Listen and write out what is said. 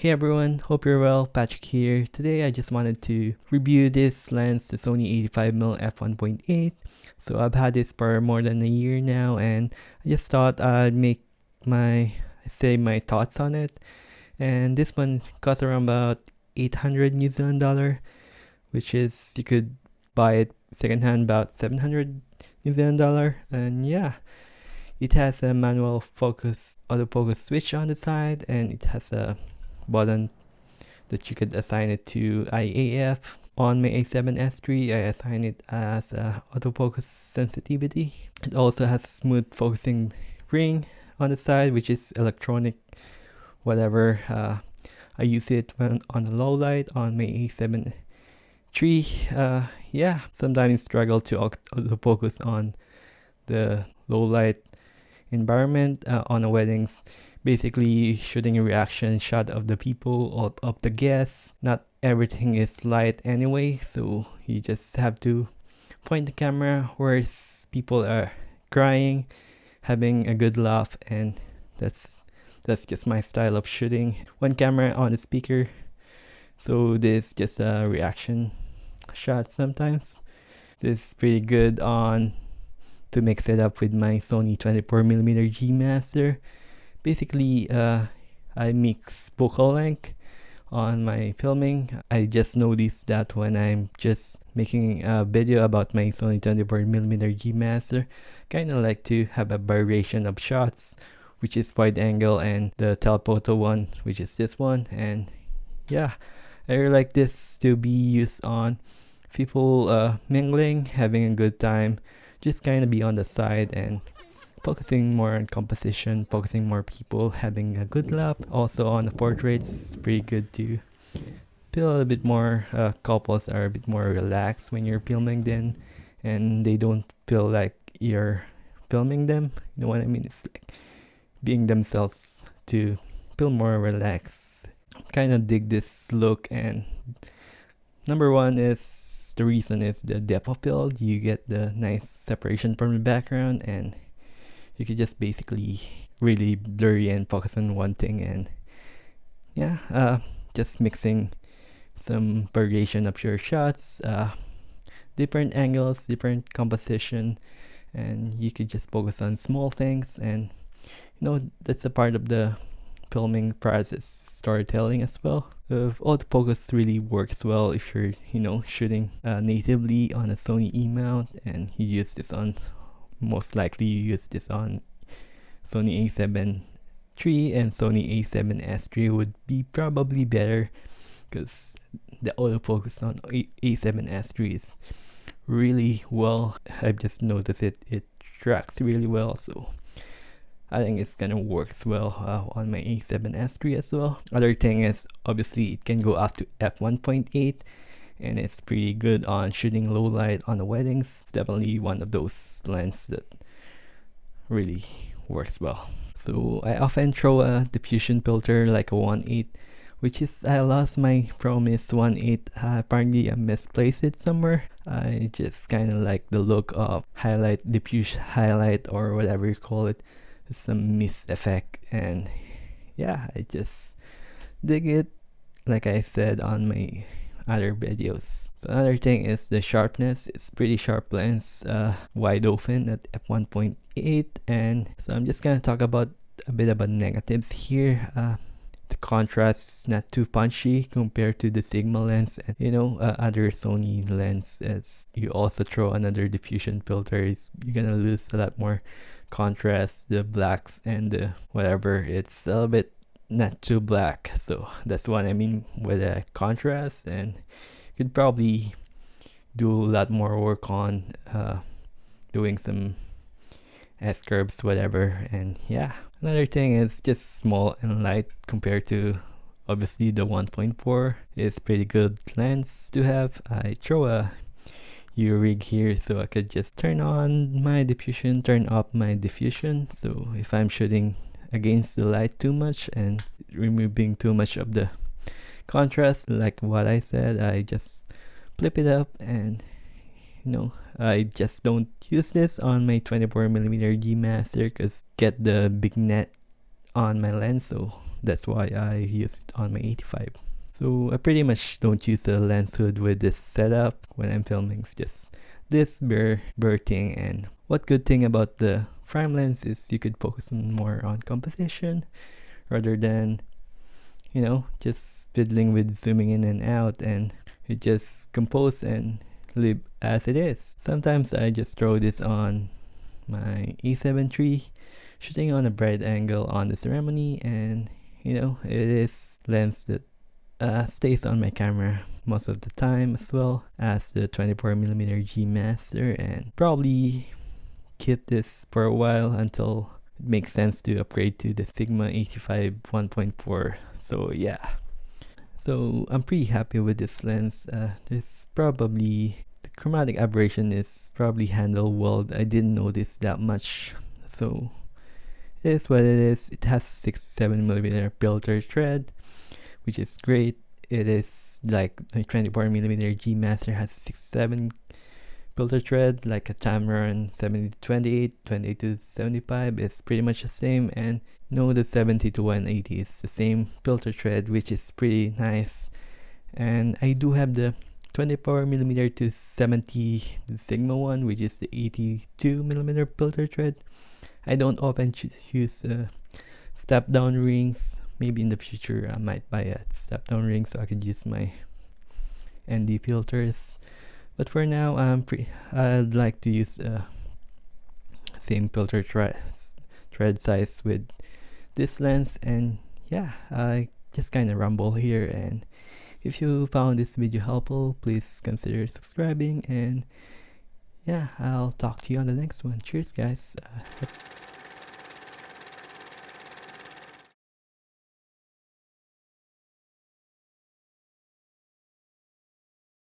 Hey everyone, hope you're well. Patrick here. Today I just wanted to review this lens, the Sony 85mm f1.8. So I've had this for more than a year now, and I just thought I'd my thoughts on it. And this one costs around about 800 New Zealand dollar, which is you could buy it secondhand about 700 New Zealand dollar. And yeah, it has a manual autofocus switch on the side, and it has a button that you could assign it to IAF. On my A7S III, I assign it as autofocus sensitivity. It also has a smooth focusing ring on the side, which is electronic, whatever. I use it when on the low light on my A7 III. Yeah, sometimes struggle to autofocus on the low light environment on the weddings, basically shooting a reaction shot of the people of the guests. Not everything is light anyway, so you just have to point the camera where people are crying, having a good laugh, and that's just my style of shooting. One camera on the speaker, so this just a reaction shot sometimes. This is pretty good on to mix it up with my Sony 24mm G Master. Basically, I mix focal length on my filming. I just noticed that when I'm just making a video about my Sony 24mm G Master, kind of like to have a variation of shots, which is wide angle, and the telephoto one, which is this one. And yeah, I really like this to be used on people mingling, having a good time, just kind of be on the side and focusing more on composition, focusing more people, having a good laugh. Also on the portraits, pretty good to feel a little bit more. Couples are a bit more relaxed when you're filming them, and they don't feel like you're filming them. You know what I mean? It's like being themselves to feel more relaxed. Kind of dig this look, and number one is the reason is the depth of field. You get the nice separation from the background, and you could just basically really blurry and focus on one thing. And yeah, just mixing some variation of your shots, different angles, different composition, and you could just focus on small things. And that's a part of the filming process, storytelling as well. Autofocus really works well if you're shooting natively on a Sony E mount, and you use this on, most likely you use this on Sony A7 III, and Sony A7S III would be probably better because the autofocus on A7S III is really well. I've just noticed it tracks really well, so I think it's gonna works well on my A7S III as well. Other thing is, obviously it can go up to f1.8, and it's pretty good on shooting low light on the weddings. It's definitely one of those lenses that really works well. So I often throw a diffusion filter like a 1.8, which is, I lost my Promise 1.8. Apparently I misplaced it somewhere. I just kind of like the look of diffuse highlight, or whatever you call it, some mist effect. And yeah, I just dig it, like I said on my other videos. So another thing is the sharpness. It's pretty sharp lens, wide open at f1.8. And so I'm just gonna talk about a bit about negatives here. The contrast is not too punchy compared to the Sigma lens, and other Sony lens. As you also throw another diffusion filter, you're gonna lose a lot more contrast, the blacks and the whatever. It's a little bit not too black, so that's what I mean with the contrast. And you could probably do a lot more work on doing some S curves, whatever. And yeah, another thing is just small and light compared to obviously the 1.4. It's pretty good lens to have. I throw a U-rig here so I could just turn on my diffusion, turn off my diffusion. So if I'm shooting against the light too much and removing too much of the contrast, like what I said, I just flip it up. And I just don't use this on my 24mm G Master because get the big net on my lens, so that's why I use it on my 85. So I pretty much don't use a lens hood with this setup when I'm filming. It's just this bare thing. And what good thing about the prime lens is you could focus more on composition rather than, you know, just fiddling with zooming in and out, and you just compose and live as it is. Sometimes I just throw this on my A7 III, shooting on a bright angle on the ceremony, and you know, it is lens that stays on my camera most of the time, as well as the 24mm G Master, and probably keep this for a while until it makes sense to upgrade to the Sigma 85 1.4. So yeah, so I'm pretty happy with this lens. There's probably the chromatic aberration is probably handled well. I didn't notice that much, so it is what it is. It has 67mm filter thread, which is great. It is like a 24mm G Master has 67 filter thread, like a Tamron 70 to 28, 28 to 75 is pretty much the same, and no, the 70 to 180 is the same filter thread, which is pretty nice. And I do have the 24mm to 70, the Sigma one, which is the 82mm filter thread. I don't often use step down rings. Maybe in the future I might buy a step down ring so I could use my ND filters. But for now, I'd like to use same filter thread size with this lens. And yeah, I just kind of rumble here. And if you found this video helpful, please consider subscribing. And yeah, I'll talk to you on the next one. Cheers, guys.